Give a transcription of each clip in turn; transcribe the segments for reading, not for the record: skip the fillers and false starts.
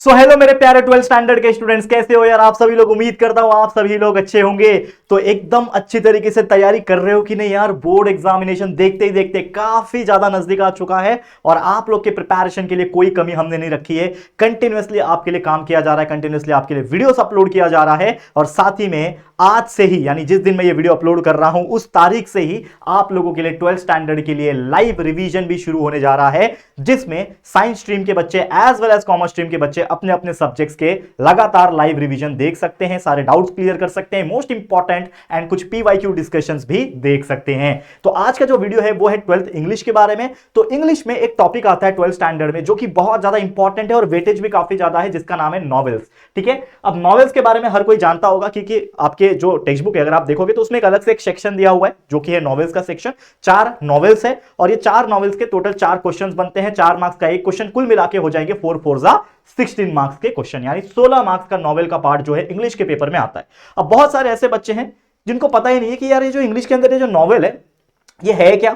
So hello मेरे प्यारे 12th standard के स्टूडेंट्स, कैसे हो यार आप सभी लोग। उम्मीद करता हूं आप सभी लोग अच्छे होंगे। तो एकदम अच्छी तरीके से तैयारी कर रहे हो कि नहीं यार। बोर्ड एग्जामिनेशन देखते ही देखते काफी ज्यादा नजदीक आ चुका है और आप लोग के प्रिपरेशन के लिए कोई कमी हमने नहीं रखी है। कंटिन्यूअसली आपके लिए काम किया जा रहा है, कंटिन्यूअसली आपके लिए वीडियोस अपलोड किया जा रहा है और साथ ही में आज से ही यानी जिस दिन मैं ये वीडियो अपलोड कर रहा हूं उस तारीख से ही आप लोगों के लिए 12th स्टैंडर्ड के लिए लाइव रिवीजन भी शुरू होने जा रहा है, जिसमें साइंस स्ट्रीम के बच्चे as well as commerce stream के बच्चे अपने अपने सब्जेक्ट्स के लगातार लाइव रिवीजन देख सकते हैं, सारे डाउट्स क्लियर कर सकते हैं, मोस्ट इंपॉर्टेंट एंड कुछ पीवाईक्यू डिस्कशंस भी देख सकते हैं। तो आज का जो वीडियो है वो है 12th इंग्लिश के बारे में। तो इंग्लिश में एक टॉपिक आता है 12th स्टैंडर्ड में जो कि बहुत ज्यादा इंपॉर्टेंट है और वेटेज भी काफी ज्यादा है, जिसका नाम है नॉवेल्स। ठीक है, अब नॉवेल्स के बारे में हर कोई जानता होगा क्योंकि आपके जो टेक्स्ट बुक है अगर आप देखोगे तो उसमें एक अलग से एक सेक्शन दिया हुआ है जो कि है नॉवेल्स का सेक्शन। 4 नॉवेल्स है और ये 4 नॉवेल्स के टोटल 4 क्वेश्चंस बनते हैं। 4 मार्क्स का एक क्वेश्चन, कुल मिला के हो जाएंगे 4 4 जा 16 मार्क्स के क्वेश्चन, यानी 16 मार्क्स का नॉवेल का पार्ट जो है इंग्लिश के पेपर में आता है। अब बहुत सारे ऐसे बच्चे हैं जिनको पता ही नहीं है कि यार ये जो इंग्लिश के अंदर ये जो नॉवेल है ये है क्या,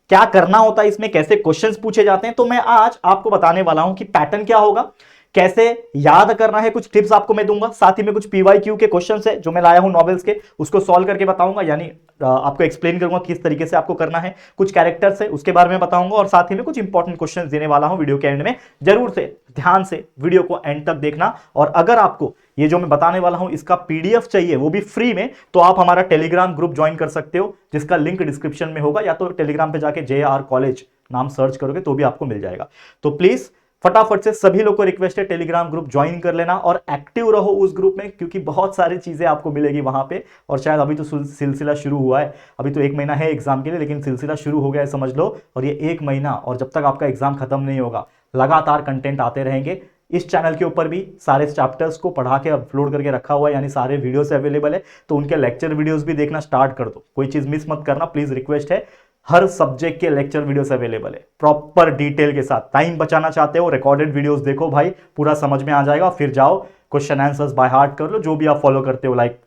क्या करना होता है इसमें, कैसे क्वेश्चंस पूछे जाते हैं। तो मैं आज आपको बताने वाला हूं कि पैटर्न क्या होगा, कैसे याद करना है, कुछ टिप्स आपको मैं दूंगा। साथ ही में कुछ पीवाईक्यू के क्वेश्चंस है जो मैं लाया हूं नॉवेल्स के, उसको सॉल्व करके बताऊंगा, यानी आपको एक्सप्लेन करूंगा किस तरीके से आपको करना है। कुछ कैरेक्टर्स है उसके बारे में बताऊंगा और साथ ही में कुछ इंपॉर्टेंट क्वेश्चंस देने वाला हूं वीडियो के एंड में। जरूर से ध्यान से वीडियो को एंड तक देखना। और अगर आपको ये जो मैं बताने वाला हूं इसका पीडीएफ चाहिए वो भी फ्री में, तो आप हमारा टेलीग्राम ग्रुप ज्वाइन कर सकते हो जिसका लिंक डिस्क्रिप्शन में होगा, या तो टेलीग्राम पे जाके JR कॉलेज नाम सर्च करोगे तो भी आपको मिल जाएगा। तो प्लीज फटाफट से सभी लोग को रिक्वेस्ट है टेलीग्राम ग्रुप ज्वाइन कर लेना और एक्टिव रहो उस ग्रुप में, क्योंकि बहुत सारी चीजें आपको मिलेगी वहां पे। और शायद अभी तो सिलसिला शुरू हुआ है, अभी तो 1 महीना है एग्जाम के लिए, लेकिन सिलसिला शुरू हो गया है समझ लो। और ये 1 महीना और जब तक आपका एग्जाम खत्म नहीं होगा लगातार कंटेंट आते रहेंगे। इस चैनल के ऊपर भी सारे चैप्टर्स को पढ़ा के अपलोड करके रखा हुआ है, यानी सारे वीडियोस अवेलेबल है, तो उनके लेक्चर वीडियोस भी देखना स्टार्ट कर दो। कोई चीज मिस मत करना प्लीज, रिक्वेस्ट है। हर सब्जेक्ट के लेक्चर वीडियोस अवेलेबल है प्रॉपर डिटेल के साथ। टाइम बचाना चाहते हो रिकॉर्डेड वीडियोस देखो भाई, पूरा समझ में आ जाएगा। फिर जाओ क्वेश्चन आंसर्स बाय हार्ट कर लो, जो भी आप फॉलो करते हो, लाइक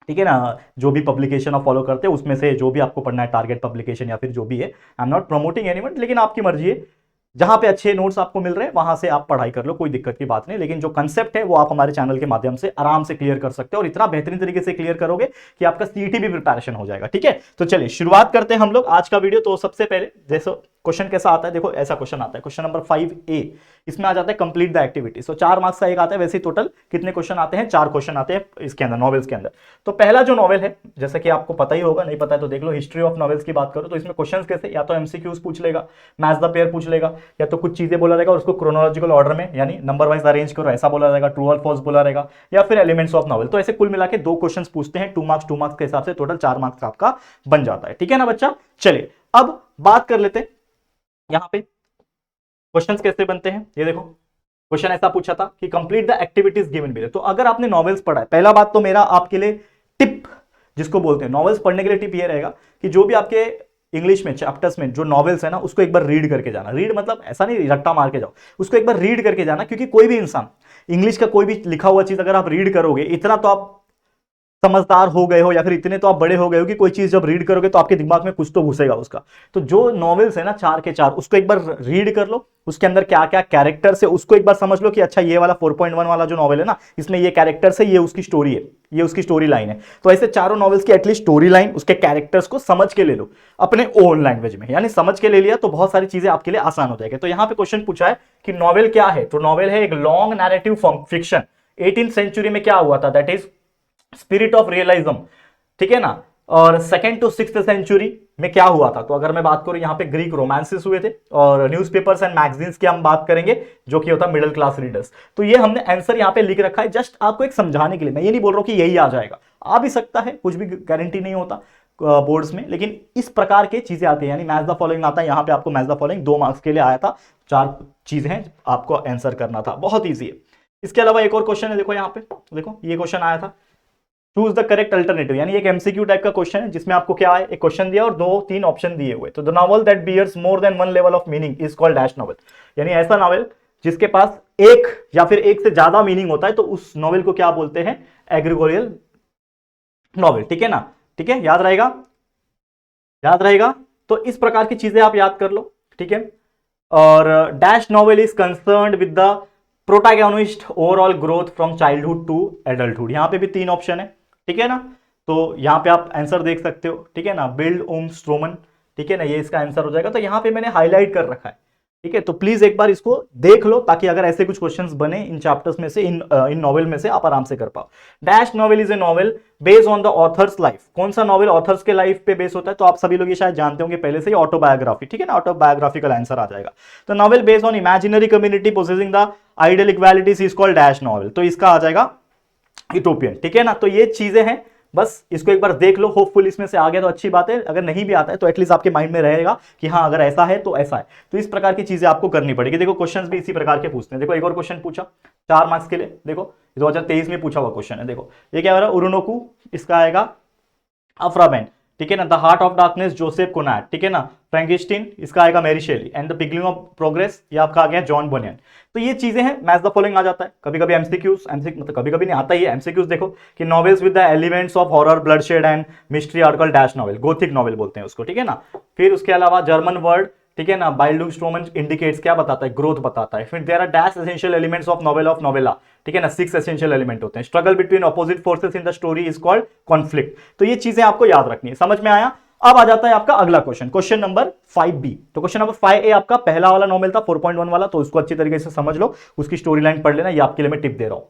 ठीक है ना, जो भी पब्लिकेशन आप फॉलो करते हो उसमें से जो भी आपको पढ़ना है, टारगेट पब्लिकेशन या फिर जो भी है। I am not promoting anyone, लेकिन आपकी मर्जी है। जहां पे अच्छे नोट्स आपको मिल रहे हैं वहां से आप पढ़ाई कर लो, कोई दिक्कत की बात नहीं। लेकिन जो कंसेप्ट है वो आप हमारे चैनल के माध्यम से आराम से क्लियर कर सकते हो और इतना बेहतरीन तरीके से क्लियर करोगे कि आपका सीईटी भी प्रिपरेशन हो जाएगा। ठीक है, तो चलिए शुरुआत करते हैं हम लोग आज का वीडियो। तो सबसे पहले जैसे क्वेश्चन कैसा आता है, देखो ऐसा क्वेश्चन आता है, क्वेश्चन नंबर 5A। इसमें आ जाता है complete the activity. So 4 marks का एक आता है। वैसे टोटल कितने क्वेश्चन आते हैं, 4 क्वेश्चन आते हैं इसके अंदर, नॉवेल्स के अंदर। तो पहला जो नॉवेल है, जैसा कि आपको पता ही होगा, नहीं पता है तो देख लो, हिस्ट्री ऑफ नॉवेल्स की बात करो तो इसमें क्वेश्चंस कैसे, या तो एमसीक्यूज पूछ लेगा, मैच द पेयर पूछ लेगा, या तो कुछ चीजें बोला रहेगा और उसको क्रोनोलॉजिकल ऑर्डर में यानी नंबर वाइज अरेंज करो ऐसा बोला जाएगा, ट्रू और फॉल्स बोला रहेगा, या फिर एलिमेंट्स ऑफ नॉवेल। तो ऐसे कुल मिला के 2 क्वेश्चन पूछते हैं, 2 मार्क्स 2 मार्क्स के हिसाब से टोटल 4 मार्क्स आपका बन जाता है। ठीक है ना बच्चा। चलिए अब बात कर लेते हैं यहां पे क्वेश्चंस कैसे बनते हैं। ये देखो क्वेश्चन ऐसा पूछा था कि complete the activities given below. तो अगर आपने नॉवेल्स पढ़ा है, पहला बात तो मेरा आपके लिए टिप जिसको बोलते हैं नॉवेल्स पढ़ने के लिए टिप ये रहेगा कि जो भी आपके इंग्लिश में चैप्टर्स में जो नॉवेल्स है ना उसको एक बार रीड करके जाना। रीड मतलब ऐसा नहीं रट्टा मार के जाओ, उसको एक बार रीड करके जाना, क्योंकि कोई भी इंसान इंग्लिश का कोई भी लिखा हुआ चीज अगर आप रीड करोगे, इतना तो आप समझदार हो गए हो या फिर इतने तो आप बड़े हो गए हो कि कोई चीज जब रीड करोगे तो आपके दिमाग में कुछ तो घुसेगा उसका। तो जो नॉवेल्स है ना 4 के 4 उसको एक बार रीड कर लो, उसके अंदर क्या क्या कैरेक्टर्स है उसको एक बार समझ लो कि अच्छा ये वाला 4.1 वाला जो नॉवेल है ना इसमें ये कैरेक्टर्स है, ये उसकी स्टोरी है, ये उसकी स्टोरी लाइन है। तो ऐसे चारों नॉवेल्स की एटलीस्ट स्टोरी लाइन, उसके कैरेक्टर्स को समझ के ले लो अपने ओन लैंग्वेज में, यानी समझ के ले लिया तो बहुत सारी चीजें आपके लिए आसान हो जाएगी। तो यहाँ पे क्वेश्चन पूछा है कि नॉवेल क्या है, तो नॉवेल है एक long narrative fiction. 18th century में क्या हुआ था, that is spirit of realism. ठीक है ना। और 2nd to 6th सेंचुरी में क्या हुआ था, तो अगर मैं बात करूं यहाँ पे ग्रीक रोमांसेस हुए थे और न्यूज़पेपर्स एंड मैगजीन्स की हम बात करेंगे जो कि होता है मिडिल क्लास रीडर्स। तो ये हमने आंसर यहाँ पे लिख रखा है जस्ट आपको एक समझाने के लिए। मैं ये नहीं बोल रहा हूं कि यही आ जाएगा, आ भी सकता है, कुछ भी गारंटी नहीं होता बोर्ड्स में, लेकिन इस प्रकार के चीजें आती है। यानी मैच द फॉलोइंग आता है, यहाँ पे आपको मैच द फॉलोइंग 2 मार्क्स के लिए आया था, 4 चीजें हैं आपको आंसर करना था, बहुत ईजी है। इसके अलावा एक और क्वेश्चन है, देखो यहाँ पे, देखो ये क्वेश्चन आया था, चूज द करेक्ट अल्टरनेटिव, यानी एक एमसीक्यू टाइप का क्वेश्चन है जिसमें आपको क्या है, एक क्वेश्चन दिया और 2-3 ऑप्शन दिए हुए। तो the novel that bears more than 1 level of meaning is called dash novel, यानी ऐसा नॉवेल जिसके पास एक या फिर एक से ज्यादा मीनिंग होता है तो उस नॉवेल को क्या बोलते हैं, एग्रीगोरियल नॉवेल। ठीक है ना, ठीक है, याद रहेगा, याद रहेगा। तो इस प्रकार की चीजें आप याद कर लो। ठीक है, और dash novel is concerned with the protagonist overall growth from childhood to adulthood, यहाँ पे भी 3 ऑप्शन है, ठीक है ना। तो यहाँ पे आप आंसर देख सकते हो, ठीक है ना, बिल्ड ओम स्ट्रोमन, ठीक है ना, ये इसका आंसर हो जाएगा। तो यहाँ पे मैंने हाईलाइट कर रखा है, ठीक है। तो प्लीज एक बार इसको देख लो, ताकि अगर ऐसे कुछ क्वेश्चंस बने इन चैप्टर्स में से, इन नॉवेल में से, आप आराम से कर पाओ। Dash novel is a novel based on the author's life. कौन सा नॉवेल ऑथर्स के लाइफ पे बेस होता है? तो आप सभी लोग ये शायद जानते होंगे पहले से ही, ऑटोबायोग्राफी, ठीक है ना, ऑटोबायोग्राफिकल आंसर आ जाएगा। तो novel based on imaginary community possessing the ideal equalities is called dash novel. तो इसका आ जाएगा यूटोपियन, ठीक है ना। तो ये चीजें हैं, बस इसको एक बार देख लो। होपफुल इसमें से आ गया तो अच्छी बात है, अगर नहीं भी आता है तो एटलीस्ट आपके माइंड में रहेगा कि हाँ अगर ऐसा है तो ऐसा है। तो इस प्रकार की चीजें आपको करनी पड़ेगी। देखो क्वेश्चंस भी इसी प्रकार के पूछते हैं। देखो एक और क्वेश्चन पूछा 4 मार्क्स के लिए, देखो 2023 में पूछा हुआ क्वेश्चन है। देखो ये क्या हो रहा है, उरुनोकू, इसका आएगा अफ्राबेन, ठीक है ना। The heart of darkness Joseph Conrad, ठीक है ना। फ्रैंकिस्टीन, इसका आएगा Mary Shelley. And the pilgrim's of progress, ये आपका आ गया जॉन बनियन। तो ये चीजें हैं, मैच द फॉलोइंग आ जाता है। कभी कभी एमसीक्यूज, मतलब कभी कभी नहीं आता ही है एमसीक्यूज। देखो कि novels with the elements of horror, bloodshed and mystery article dash novel, Gothic novel बोलते हैं उसको, ठीक है ना। फिर उसके अलावा जर्मन वर्ड, ठीक है ना, बाइल्डुस्ट्रोमन इंडिकेट्स, क्या बताता है, ग्रोथ बताता है। फिर there are dash essential elements of novella, ठीक है ना, 6 एसेंशियल एलिमेंट होते हैं। Struggle between opposite forces in the story is called conflict. तो ये चीजें आपको याद रखनी है। समझ में आया? अब आ जाता है आपका अगला क्वेश्चन, क्वेश्चन नंबर 5B। तो क्वेश्चन नंबर 5A आपका पहला वाला नॉवेल था 4.1 वाला, तो उसको अच्छी तरीके से समझ लो, उसकी स्टोरी लाइन पढ़ लेना, ये आपके लिए मैं टिप दे रहा हूं।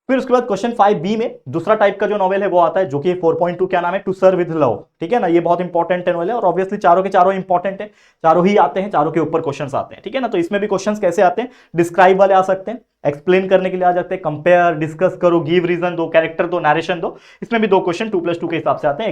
फिर उसके बाद क्वेश्चन 5B में दूसरा टाइप का जो नॉवेल है वो आता है, जो कि 4.2, क्या नाम है, टू सर्व विद लव, ठीक है ना। ये बहुत इंपॉर्टेंट नॉवेल है, और ऑब्वियसली चारों के चारों इंपॉर्टेंट है, चारों ही आते हैं, चारों के ऊपर क्वेश्चंस आते हैं, ठीक है ना। तो इसमें भी क्वेश्चंस कैसे आते हैं, डिस्क्राइब वाले आ सकते हैं, एक्सप्लेन करने के लिए आ जाते हैं, कंपेयर, डिस्कस करो, गिव रीजन दो, कैरेक्टर दो, नरेशन दो। इसमें भी 2 क्वेश्चन 2+2 के हिसाब से आते हैं।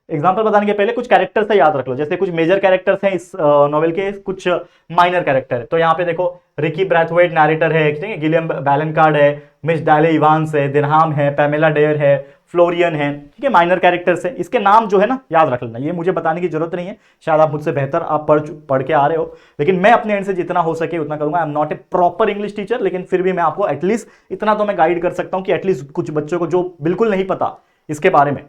एग्जाम्पल बताने के पहले कुछ कैरेक्टर से याद रख लो, जैसे कुछ मेजर कैरेक्टर्स हैं इस नॉवेल के, कुछ माइनर कैरेक्टर है। तो यहाँ पे देखो रिकी ब्रैथवेट नैरेटर है, ठीक है, गिलियम बैलेनकार्ड है, मिस डाले इवांस है, दिनहाम है, पैमेला डेयर है, फ्लोरियन है, ठीक है, माइनर कैरेक्टर्स है। इसके नाम जो है ना याद रख लेना, ये मुझे बताने की जरूरत नहीं है, शायद आप मुझसे बेहतर आप पढ़ के आ रहे हो, लेकिन मैं अपने एंड से जितना हो सके उतना करूंगा। I am not a proper English teacher, लेकिन फिर भी मैं आपको एटलीस्ट इतना तो मैं गाइड कर सकता हूं कि एटलीस्ट कुछ बच्चों को जो बिल्कुल नहीं पता इसके बारे में,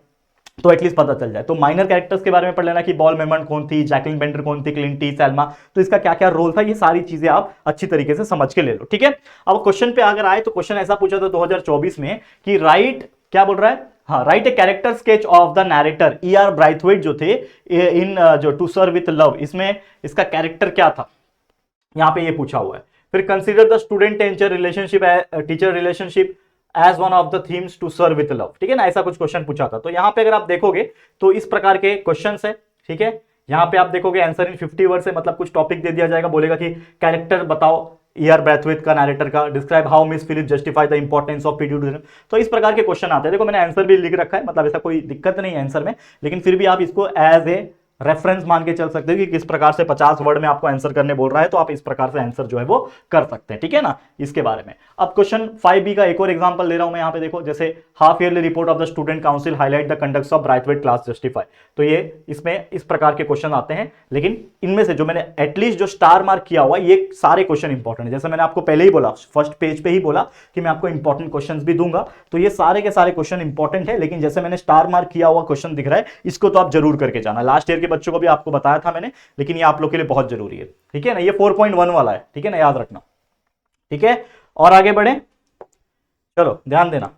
तो एटलीस्ट पता चल जाए। तो माइनर कैरेक्टर्स के बारे में पढ़ लेना कि बॉल मेमन कौन थी, जैकलिन बेंडर कौन थी, क्लिंटी, सेल्मा, तो इसका क्या क्या रोल था, ये सारी चीजें आप अच्छी तरीके से समझ के ले लो, ठीक है। अब क्वेश्चन पे अगर आए तो क्वेश्चन ऐसा पूछा था 2024 में कि राइट, क्या बोल रहा है, हाँ, right a character sketch of the narrator E.R. ब्राइथवेट जो थे इन जो टू सर्व विथ लव, इसमें इसका कैरेक्टर क्या था, यहां पे ये पूछा हुआ है। फिर consider the student teacher relationship as one of the themes to serve with love, ठीक है ना, ऐसा कुछ क्वेश्चन पूछा था। तो यहां पे अगर आप देखोगे तो इस प्रकार के क्वेश्चंस है, ठीक है। यहां पे आप देखोगे आंसर इन 50 वर्ड से, मतलब कुछ टॉपिक दे दिया जाएगा, बोलेगा कि कैरेक्टर बताओ E.R. ब्रैथवेट का, नैरेटर का, describe how Miss Philip justify the importance of period. तो इस प्रकार के क्वेश्चन आते हैं। देखो मैंने आंसर भी लिख रखा है, मतलब ऐसा कोई दिक्कत नहीं है आंसर में, लेकिन फिर भी आप इसको एज ए रेफरेंस मान के चल सकते हो कि किस प्रकार से 50 वर्ड में आपको आंसर करने बोल रहा है, तो आप इस प्रकार से आंसर जो है वो कर सकते हैं, ठीक है ना, इसके बारे में। अब क्वेश्चन 5B का एक और एग्जांपल ले रहा हूं मैं यहाँ पे, देखो जैसे half yearly report of the student council highlight the conducts of Braithwaite class justify. तो ये इसमें इस प्रकार के क्वेश्चन आते हैं, लेकिन इनमें से जो मैंने एटलीस्ट जो स्टार मार्क किया हुआ ये सारे क्वेश्चन इंपॉर्टेंट है। जैसे मैंने आपको पहले ही बोला, फर्स्ट पेज पे ही बोला कि मैं आपको इंपॉर्टेंट क्वेश्चन भी दूंगा, तो ये सारे के सारे क्वेश्चन इंपॉर्टेंट है, लेकिन जैसे मैंने स्टार मार्क किया हुआ क्वेश्चन दिख रहा है, इसको तो आप जरूर करके जाना। लास्ट ईयर के बच्चों को भी आपको बताया था मैंने, लेकिन ये आप लोग के लिए बहुत जरूरी है, ठीक है ना। ये 4.1 वाला है, ठीक है ना, याद रखना, ठीक है। और आगे बढ़े, चलो ध्यान देना।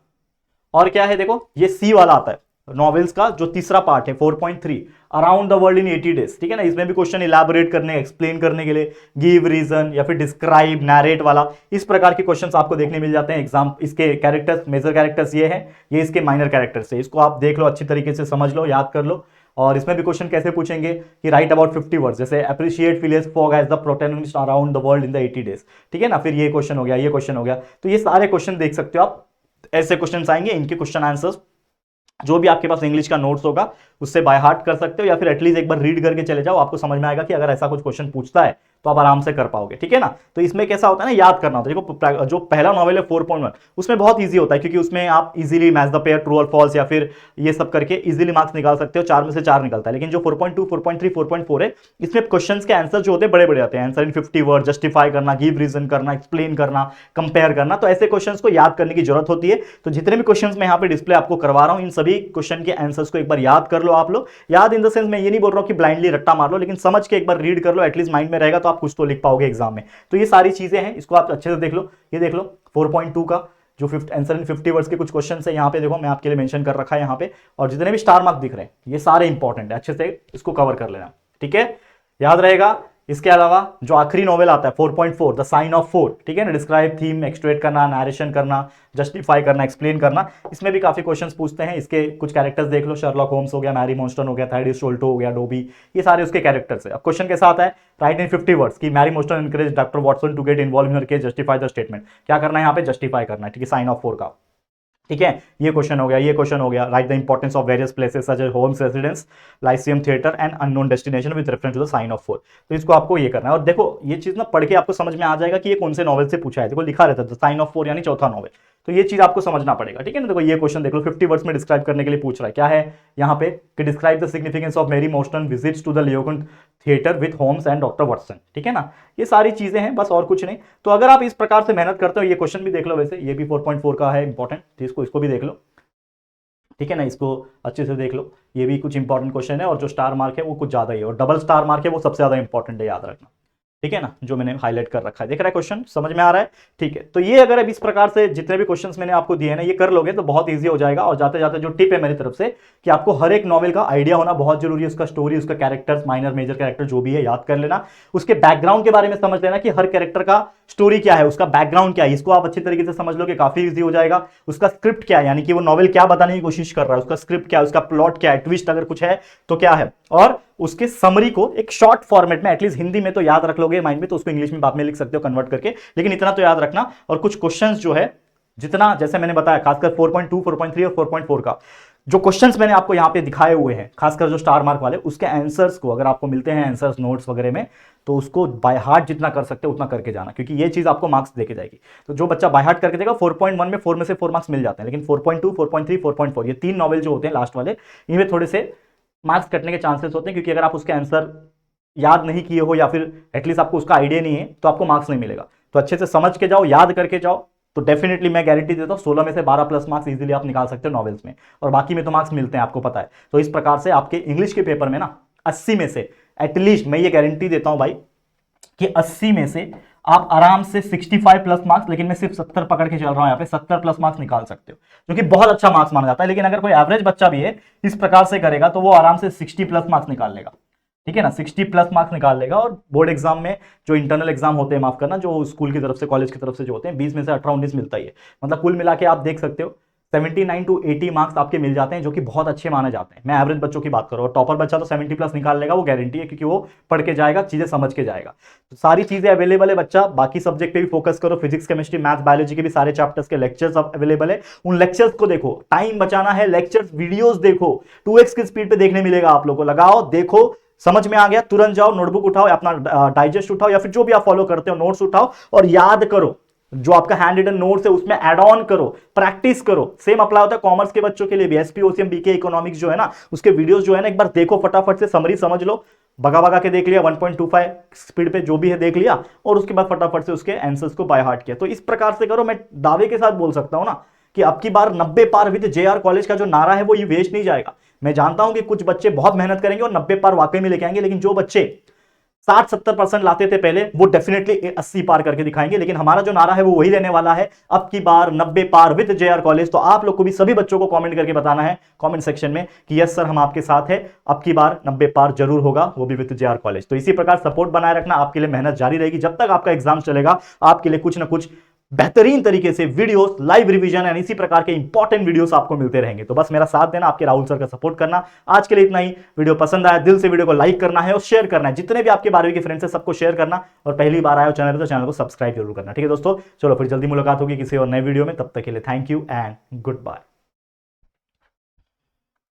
और क्या है, देखो ये C वाला आता है नॉवेल्स का, जो तीसरा पार्ट है 4.3 around the world in 80 days, ठीक है ना। इसमें भी क्वेश्चन इलैबोरेट करने, एक्सप्लेन करने के लिए, गिव रीजन या फिर डिस्क्राइब, नैरेट वाला, इस प्रकार के क्वेश्चंस आपको देखने मिल जाते हैं। एग्जाम इसके कैरेक्टर्स, मेजर कैरेक्टर्स ये हैं, ये इसके माइनर कैरेक्टर्स है, इसको आप देख लो, अच्छी तरीके से समझ लो, याद कर लो। और इसमें भी क्वेश्चन कैसे पूछेंगे कि राइट अबाउट 50 वर्ड्स, जैसे appreciate Phileas Fogg as the protagonist around the world in the 80 days, ठीक है ना। फिर ये क्वेश्चन हो गया, ये क्वेश्चन हो गया, तो ये सारे क्वेश्चन देख सकते हो आप, ऐसे क्वेश्चन आएंगे, इनके क्वेश्चन आंसर्स जो भी आपके पास इंग्लिश का नोट्स होगा उससे बाय हार्ट कर सकते हो, या फिर एटलीस्ट एक बार रीड करके चले जाओ, आपको समझ में आएगा कि अगर ऐसा कुछ क्वेश्चन पूछता है तो आप आराम से कर पाओगे, ठीक है ना। तो इसमें कैसा होता है ना, याद करना होता है। देखो जो पहला नॉवेल है 4.1, उसमें बहुत इजी होता है, क्योंकि उसमें आप easily match the pair, true और फॉल्स, या फिर ये सब करके इजीली मार्क्स निकाल सकते हो, 4 में से 4 निकलता है। लेकिन जो 4.2, 4.3, 4.4 है, इसमें क्वेश्चंस के आंसर जो होते हैं बड़े बड़े आते हैं, आंसर इन 50 वर्ड, जस्टिफाई करना, गिव रीजन करना, एक्सप्लेन करना, कंपेयर करना, तो ऐसे क्वेश्चन को याद करने की जरूरत होती है। तो जितने भी क्वेश्चन मैं यहाँ पे डिस्प्ले आपको करवा रहा हूँ, इन सभी क्वेश्चन के आंसर्स को एक बार याद कर लो आप लोग। याद इन द सेंस मैं ये नहीं बोल रहा हूँ कि ब्लाइंडली रट्टा मार लो, लेकिन समझ के एक बार रीड कर लो, एटलीस्ट माइंड में रहेगा तो आप कुछ तो लिख पाओगे एग्जाम में। तो ये सारी चीजें हैं, इसको आप अच्छे से देख लो। ये देख लो 4.2 का जो आंसर इन 50 वर्ड्स के कुछ क्वेश्चन है यहाँ पे देखो, मैं आपके लिए मेंशन कर रखा है यहाँ पे, और जितने भी स्टार मार्क दिख रहे हैं ये सारे इंपॉर्टेंट है, अच्छे से इसको कवर कर लेना, ठीक है, याद रहेगा। इसके अलावा जो आखिरी नॉवेल आता है 4.4 द साइन ऑफ 4, ठीक है ना, डिस्क्राइब थीम, एक्सट्रेट करना, नरेशन करना, जस्टिफाई करना, एक्सप्लेन करना, इसमें भी काफी क्वेश्चंस पूछते हैं। इसके कुछ कैरेक्टर्स देख लो, शर्लॉक होम्स हो गया, मैरी मोस्टन हो गया, थैडियस शोल्टो हो गया, डोबी, ये सारे उसके कैरेक्टर्स है। अब क्वेश्चन के साथ है राइट इन 50 वर्ड्स कि Mary Morstan encourage doctor Watson to get involve in her case, justify the statement. क्या करना है यहाँ पे, जस्टिफाई करना है, ठीक है, साइन ऑफ 4 का, ठीक है। ये क्वेश्चन हो गया, ये क्वेश्चन हो गया, write the importance of various places such as homes, residence, Lyceum theatre and unknown destination with reference to the sign of 4। तो इसको आपको ये करना है। और देखो ये चीज ना पढ़ के आपको समझ में आ जाएगा कि ये कौन से नॉवेल से पूछा है, देखो लिखा रहता है साइन ऑफ 4 यानी चौथा नॉवेल, तो ये चीज आपको समझना पड़ेगा, ठीक है ना। देखो ये क्वेश्चन देख लो, 50 वर्ड्स में डिस्क्राइब करने के लिए पूछ रहा है, क्या है यहाँ पे कि describe the significance of Mary Morstan visits to the Lyceum theatre with Holmes and doctor Watson, ठीक है ना। ये सारी चीजें हैं, बस और कुछ नहीं। तो अगर आप इस प्रकार से मेहनत करते हो, ये क्वेश्चन भी देख लो, वैसे ये भी 4.4 का है इंपॉर्टेंट, तो इसको भी देख लो, ठीक है ना, इसको अच्छे से देख लो। ये भी कुछ इंपॉर्टेंट क्वेश्चन है, और जो स्टार मार्क है वो कुछ ज्यादा ही है, और डबल स्टार मार्क है वो सबसे ज्यादा इंपॉर्टेंट है, याद रखना, ठीक है ना, जो मैंने हाईलाइट कर रखा है। देख रहा है क्वेश्चन, समझ में आ रहा है, ठीक है। तो ये अगर अब इस प्रकार से जितने भी क्वेश्चंस मैंने आपको दिए ना, ये कर लोगे तो बहुत इजी हो जाएगा। और जाते जाते जो टिप है मेरी तरफ से कि आपको हर एक नॉवेल का आइडिया होना बहुत जरूरी है, उसका स्टोरी, उसका कैरेक्टर्स, माइनर मेजर कैरेक्टर जो भी है याद कर लेना, उसके बैकग्राउंड के बारे में समझ लेना कि हर कैरेक्टर का स्टोरी क्या है, उसका बैकग्राउंड क्या है, इसको आप अच्छी तरीके से समझ लोगे काफी इजी हो जाएगा। उसका स्क्रिप्ट क्या है, यानी कि वो नॉवेल क्या बताने की कोशिश कर रहा है, उसका स्क्रिप्ट क्या है, उसका प्लॉट क्या है, ट्विस्ट अगर कुछ है तो क्या है, और उसके समरी को एक शॉर्ट फॉर्मेट में एटलीस्ट हिंदी में तो याद रख लोगे माइंड में, तो उसको इंग्लिश में बाद में लिख सकते हो कन्वर्ट करके, लेकिन इतना तो याद रखना। और कुछ क्वेश्चंस जो है जितना, जैसे मैंने बताया खासकर 4.2, 4.3 और 4.4 का जो क्वेश्चंस मैंने आपको यहां पे दिखाए हुए हैं, खासकर जो स्टार मार्क वाले, उसके आंसर्स को अगर आपको मिलते हैं आंसर्स नोट्स वगैरह में, तो उसको बाय हार्ट जितना कर सकते हो उतना करके जाना, क्योंकि ये चीज आपको मार्क्स देके जाएगी। तो जो बच्चा बाय हार्ट करके देगा 4.1 में 4 में से 4 मार्क्स मिल जाते हैं, लेकिन 4.2, 4.3, 4.4 ये तीन नॉवेल जो होते हैं लास्ट वाले, इनमें थोड़े से मार्क्स कटने के चांसेस होते हैं, क्योंकि अगर आप उसके आंसर याद नहीं किए हो या फिर एटलीस्ट आपको उसका आइडिया नहीं है, तो आपको मार्क्स नहीं मिलेगा। तो अच्छे से समझ के जाओ, याद करके जाओ, तो डेफिनेटली मैं गारंटी देता हूं 16 में से 12 प्लस मार्क्स इजीली आप निकाल सकते हो नॉवेल्स में, और बाकी में तो मार्क्स मिलते हैं, आपको पता है। तो इस प्रकार से आपके इंग्लिश के पेपर में ना 80 में से एटलीस्ट मैं ये गारंटी देता हूं भाई कि 80 में से आप आराम से 65 प्लस मार्क्स, लेकिन मैं सिर्फ 70 पकड़ के चल रहा हूं यहाँ पे, 70 प्लस मार्क्स निकाल सकते हो, जो कि बहुत अच्छा मार्क्स माना जाता है। लेकिन अगर कोई एवरेज बच्चा भी है इस प्रकार से करेगा तो वो आराम से 60 प्लस मार्क्स निकाल लेगा, ठीक है ना, 60 प्लस मार्क्स निकाल लेगा। और बोर्ड एग्जाम में जो इंटरनल एग्जाम होते हैं, माफ करना, जो स्कूल की तरफ से, कॉलेज की तरफ से जो होते हैं, 20 में से 18-19 मिलता ही है, मतलब कुल मिला के आप देख सकते हो 79 to 80 मार्क्स आपके मिल जाते हैं, जो कि बहुत अच्छे माने जाते हैं। मैं एवरेज बच्चों की बात करूं, और टॉपर बच्चा तो 70 प्लस निकाल लेगा, वो गारंटी है, क्योंकि वो पढ़ के जाएगा, चीजें समझ के जाएगा। तो सारी चीजें अवेलेबल है बच्चा, बाकी सब्जेक्ट पे भी फोकस करो, फिजिक्स, केमिस्ट्री, मैथ्स, बायोलॉजी के भी सारे चैप्टर्स के लेक्चर्स अवेलेबल है, उन लेक्चर्स को देखो, टाइम बचाना है, लेक्चर्स वीडियोस देखो, 2x की स्पीड पे देखने मिलेगा आप लोग को, लगाओ, देखो, समझ में आ गया, तुरंत जाओ, नोटबुक उठाओ, अपना डाइजेस्ट उठाओ, या फिर जो भी आप फॉलो करते हो नोट्स उठाओ, और याद करो, जो आपका हैंड रिटन नोट्स है उसमें ऐड ऑन करो, प्रैक्टिस करो। सेम अप्लाई होता है कॉमर्स के बच्चों के लिए भी, एसपी, ओसीएम, बीके, इकोनॉमिक्स जो है ना, उसके वीडियोस जो है ना, एक बार देखो, फटाफट से समरी समझ लो, भगा भगा के देख लिया, 1.25 स्पीड पे जो भी है देख लिया, और उसके बाद फटाफट से उसके आंसर्स को बाय हार्ट किया। तो इस प्रकार से करो, मैं दावे के साथ बोल सकता हूं ना कि अब की बार 90 पार विद जेआर कॉलेज का जो नारा है वो ये वेस्ट नहीं जाएगा। मैं जानता हूं कि कुछ बच्चे बहुत मेहनत करेंगे और 90 पार वाकई में लेके आएंगे, लेकिन जो बच्चे 60-70% लाते थे पहले, वो डेफिनेटली 80 पार करके दिखाएंगे। लेकिन हमारा जो नारा है वो वही रहने वाला है, अब की बार 90 पार विद जेआर कॉलेज। तो आप लोग को भी, सभी बच्चों को कमेंट करके बताना है कमेंट सेक्शन में कि यस सर हम आपके साथ हैं, अब की बार 90 पार जरूर होगा, वो भी विद जेआर कॉलेज। तो इसी प्रकार सपोर्ट बनाए रखना, आपके लिए मेहनत जारी रहेगी, जब तक आपका एग्जाम चलेगा आपके लिए कुछ ना कुछ बेहतरीन तरीके से वीडियोस, लाइव रिवीजन एंड इसी प्रकार के इंपॉर्टेंट वीडियोस आपको मिलते रहेंगे। तो बस मेरा साथ देना, आपके राहुल सर का सपोर्ट करना। आज के लिए इतना ही। वीडियो पसंद आया दिल से वीडियो को लाइक करना है और शेयर करना है, जितने भी आपके 12वीं के फ्रेंड्स हैं सबको शेयर करना, और पहली बार आए हो चैनल पर तो चैनल को सब्सक्राइब जरूर करना, ठीक है दोस्तों। चलो फिर जल्दी मुलाकात होगी किसी और नए वीडियो में, तब तक के लिए thank you and good bye.